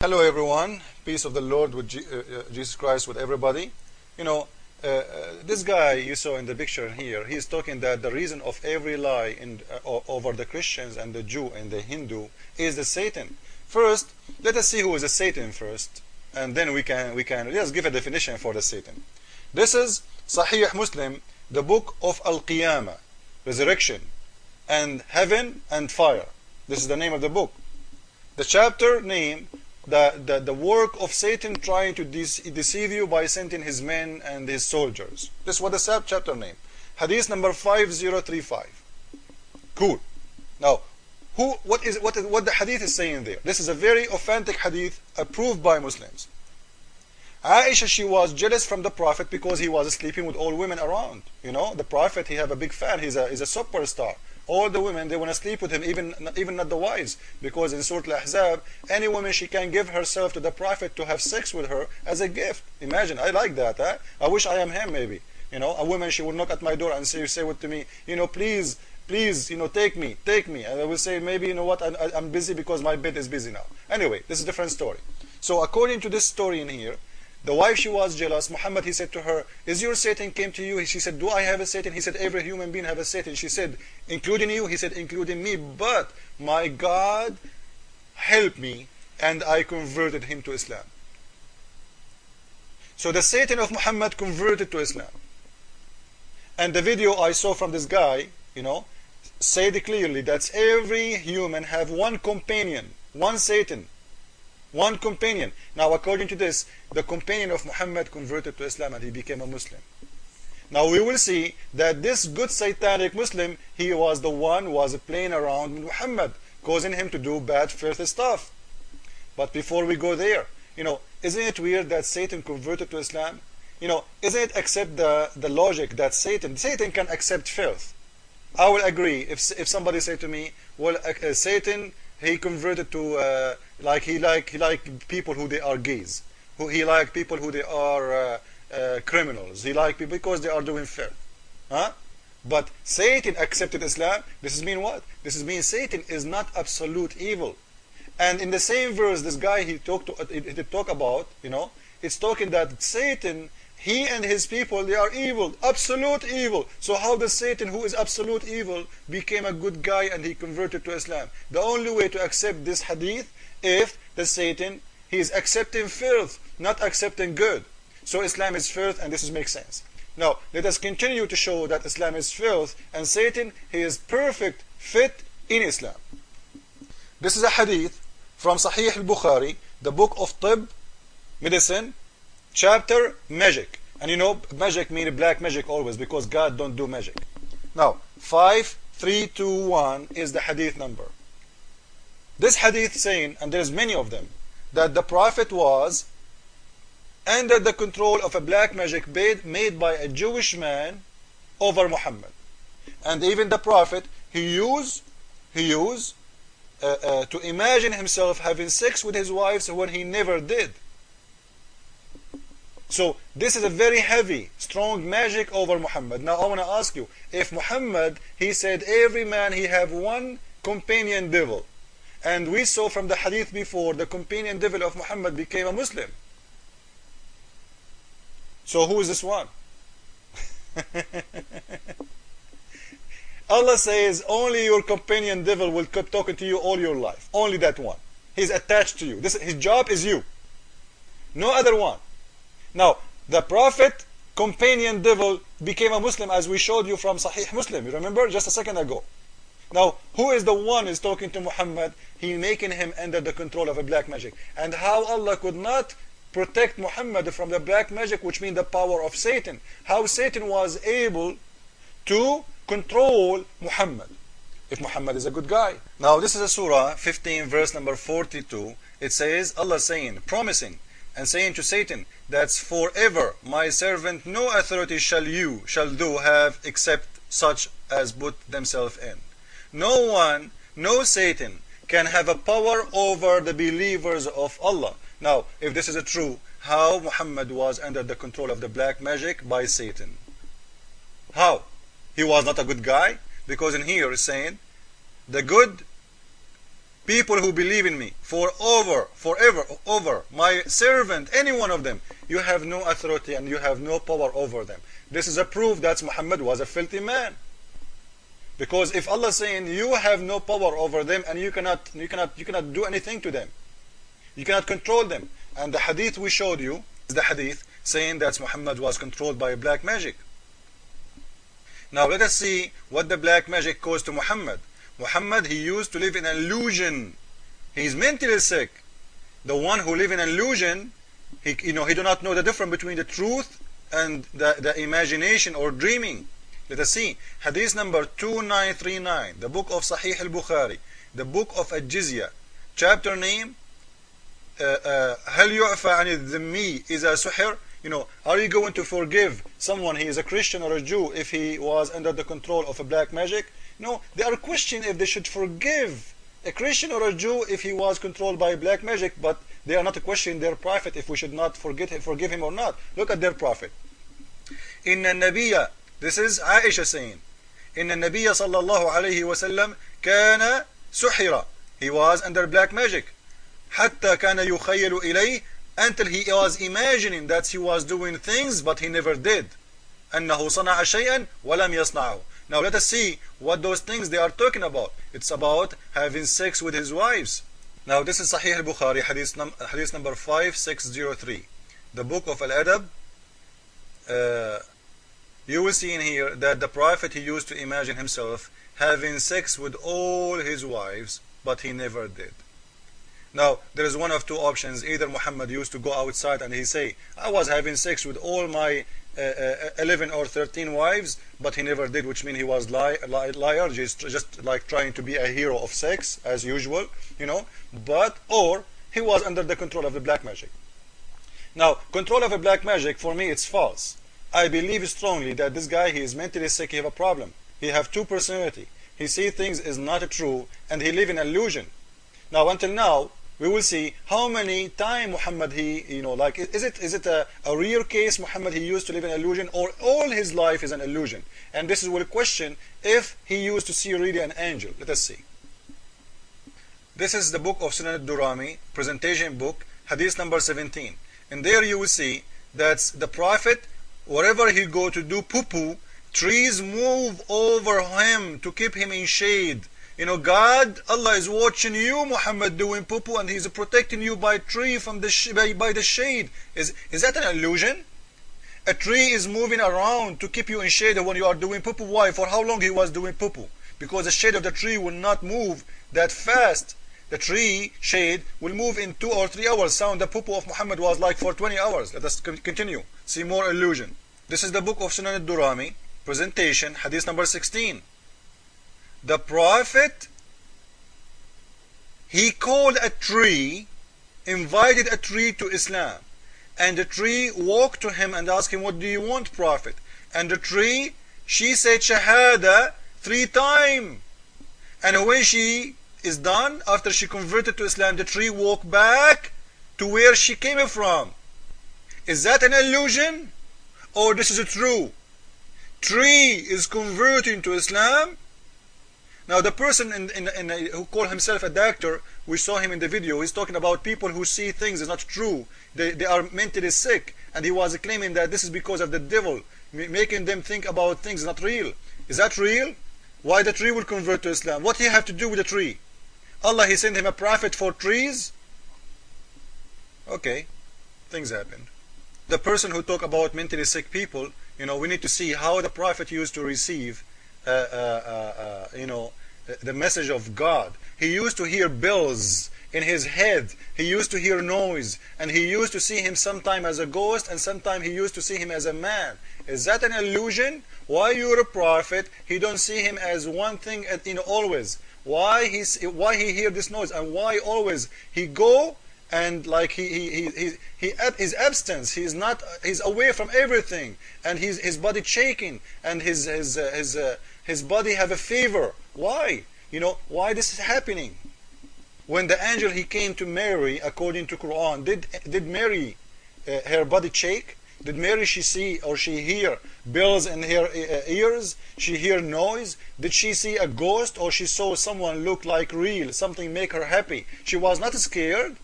Hello everyone, peace of the Lord with Jesus Christ with everybody. You know, this guy you saw in the picture here, he's talking that the reason of every lie over the Christians and the Jew and the Hindu is the Satan. First, let us see who is the Satan first, and then we can just give a definition for the Satan. This is Sahih Muslim, the book of Al-Qiyamah, resurrection, and heaven and fire. This is the name of the book. The chapter name, the work of Satan trying to deceive you by sending his men and his soldiers. This is what the chapter name. Hadith number 5035. Cool. Now, what the hadith is saying there? This is a very authentic hadith approved by Muslims. Aisha, she was jealous from the Prophet because he was sleeping with all women around. You know, the Prophet, he have a big fan. He's a superstar. All the women, they want to sleep with him, even not the wives, because in Surah Al-Ahzab, any woman, she can give herself to the Prophet to have sex with her as a gift. Imagine, I like that. Huh? I wish I am him, maybe. You know, a woman, she will knock at my door and say to me, you know, please, you know, take me. And I will say, maybe, you know what, I'm busy because my bed is busy now. Anyway, this is a different story. So according to this story in here, the wife, she was jealous. Muhammad, he said to her, is your Satan came to you? She said, do I have a Satan? He said, every human being have a Satan. She said, including you? He said, including me. But my God helped me and I converted him to Islam. So the Satan of Muhammad converted to Islam. And the video I saw from this guy, you know, said clearly that every human have one companion, one Satan. One companion. Now, according to this, the companion of Muhammad converted to Islam and he became a Muslim. Now, we will see that this good satanic Muslim, he was the one who was playing around with Muhammad, causing him to do bad, filthy stuff. But before we go there, you know, isn't it weird that Satan converted to Islam? You know, isn't it accept the logic that Satan can accept filth? I will agree if somebody say to me, well, Satan, he converted to he like people who they are gays, he like people who they are criminals, he like people because they are doing filth, huh? But Satan accepted Islam. This is mean what? This is mean Satan is not absolute evil. And in the same verse, this guy he talk about, you know, it's talking that Satan, he and his people, they are evil, absolute evil. So how does Satan, who is absolute evil, became a good guy and he converted to Islam? The only way to accept this hadith, if the Satan, he is accepting filth, not accepting good. So Islam is filth, and this makes sense. Now, let us continue to show that Islam is filth, and Satan, he is perfect fit in Islam. This is a hadith from Sahih al-Bukhari, the book of Tib, medicine, chapter magic. And you know, magic means black magic always, because God don't do magic. Now, 5321 is the hadith number. This hadith saying, and there's many of them, that the Prophet was under the control of a black magic made by a Jewish man over Muhammad. And even the Prophet, he used to imagine himself having sex with his wives when he never did. So this is a very heavy, strong magic over Muhammad. Now I want to ask you, if Muhammad, he said every man he have one companion devil, and we saw from the hadith before, the companion devil of Muhammad became a Muslim. So who is this one? Allah says only your companion devil will keep talking to you all your life. Only that one. He's attached to you. His job is you. No other one. Now, the Prophet, companion devil, became a Muslim, as we showed you from Sahih Muslim. You remember? Just a second ago. Now, who is the one who is talking to Muhammad? He making him under the control of a black magic. And how Allah could not protect Muhammad from the black magic, which means the power of Satan. How Satan was able to control Muhammad, if Muhammad is a good guy. Now, this is a surah 15, verse number 42. It says, Allah saying, promising, and saying to Satan, that's forever my servant no authority shall do have except such as put themselves in. No one, no Satan can have a power over the believers of Allah. Now, if this is true, how Muhammad was under the control of the black magic by Satan? How? He was not a good guy? Because in here it's saying, the good people who believe in me forever, over my servant, any one of them, you have no authority and you have no power over them. This is a proof that Muhammad was a filthy man. Because if Allah is saying you have no power over them and you cannot do anything to them, you cannot control them, and the hadith we showed you is the hadith saying that Muhammad was controlled by black magic. Now let us see what the black magic caused to Muhammad. Muhammad, he used to live in an illusion. He is mentally sick. The one who live in an illusion, he do not know the difference between the truth and the imagination or dreaming. Let us see. Hadith number 2939, the book of Sahih al-Bukhari, the book of Al-Jizya, chapter name, هل يعفى عن الذمي إذا سحر? Are you going to forgive someone, he is a Christian or a Jew, if he was under the control of a black magic? No, they are questioning if they should forgive a Christian or a Jew if he was controlled by black magic, but they are not questioning their prophet if we should not forgive him or not. Look at their prophet. Inna Nabiya, this is Aisha saying, Inna Nabiya sallallahu alayhi wa sallam kana suhira. He was under black magic. Hatta kana yukhayalu ilayh, until he was imagining that he was doing things but he never did. أنه صنع شيئا ولم يصنعه. Now let us see what those things they are talking about. It's about having sex with his wives. Now this is Sahih al-Bukhari, hadith number 5603. The book of Al-Adab. You will see in here that the Prophet, he used to imagine himself having sex with all his wives, but he never did. Now there is one of two options. Either Muhammad used to go outside and he say, I was having sex with all my 11 or 13 wives, but he never did, which means he was liar, just like trying to be a hero of sex as usual, or he was under the control of the black magic. Now control of a black magic, for me it's false. I believe strongly that this guy, he is mentally sick, he have a problem. He have two personality. He see things is not true and he live in illusion. Now until now we will see how many times Muhammad, is it a real case Muhammad, he used to live in illusion, or all his life is an illusion? And this is will question if he used to see really an angel. Let us see. This is the book of Sunan al-Durami, presentation book, hadith number 17. And there you will see that the Prophet, wherever he go to do poo-poo, trees move over him to keep him in shade. God, Allah is watching you, Muhammad, doing poo-poo, and He's protecting you by tree from by the shade. Is that an illusion? A tree is moving around to keep you in shade when you are doing poo-poo. Why? For how long he was doing poo-poo? Because the shade of the tree will not move that fast. The tree shade will move in 2 or 3 hours. Sound the poo-poo of Muhammad was like for 20 hours. Let us continue. See more illusion. This is the book of Sunan al-Durami, presentation, hadith number 16. The Prophet, he called a tree, invited a tree to Islam, and the tree walked to him and asked him, what do you want, Prophet? And the tree, she said Shihada 3 times, and when she is done, after she converted to Islam, the tree walked back to where she came from. Is that an illusion, or this is true? Tree is converting to Islam. Now the person who called himself a doctor, we saw him in the video, he's talking about people who see things is not true. They are mentally sick, and he was claiming that this is because of the devil, making them think about things not real. Is that real? Why the tree will convert to Islam? What he have to do with the tree? Allah, he sent him a prophet for trees? Okay, things happened. The person who talk about mentally sick people, we need to see how the prophet used to receive the message of God. He used to hear bells in his head. He used to hear noise, and he used to see him sometime as a ghost, and sometime he used to see him as a man. Is that an illusion? Why you're a prophet, he don't see him as one thing always? Why he hear this noise, and why always he go and like his absence, he's away from everything, and his body shaking, and his body have a fever. Why? Why this is happening? When the angel he came to Mary, according to Quran, did Mary her body shake? Did Mary she see or she hear bells in her ears? She hear noise? Did she see a ghost or she saw someone look like real, something make her happy? She was not scared.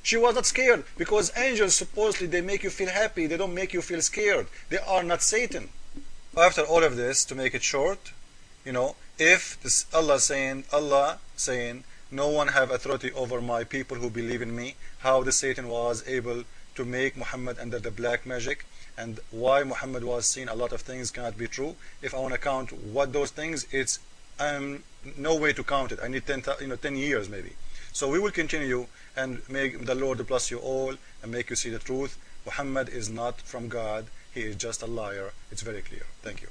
She was not scared because angels supposedly they make you feel happy. They don't make you feel scared. They are not Satan. After all of this, to make it short, if this Allah saying, no one have authority over my people who believe in me, how the Satan was able to make Muhammad under the black magic, and why Muhammad was seen, a lot of things cannot be true. If I want to count what those things, it's no way to count it. I need 10 years maybe. So we will continue, and make the Lord bless you all and make you see the truth. Muhammad is not from God. He is just a liar. It's very clear. Thank you.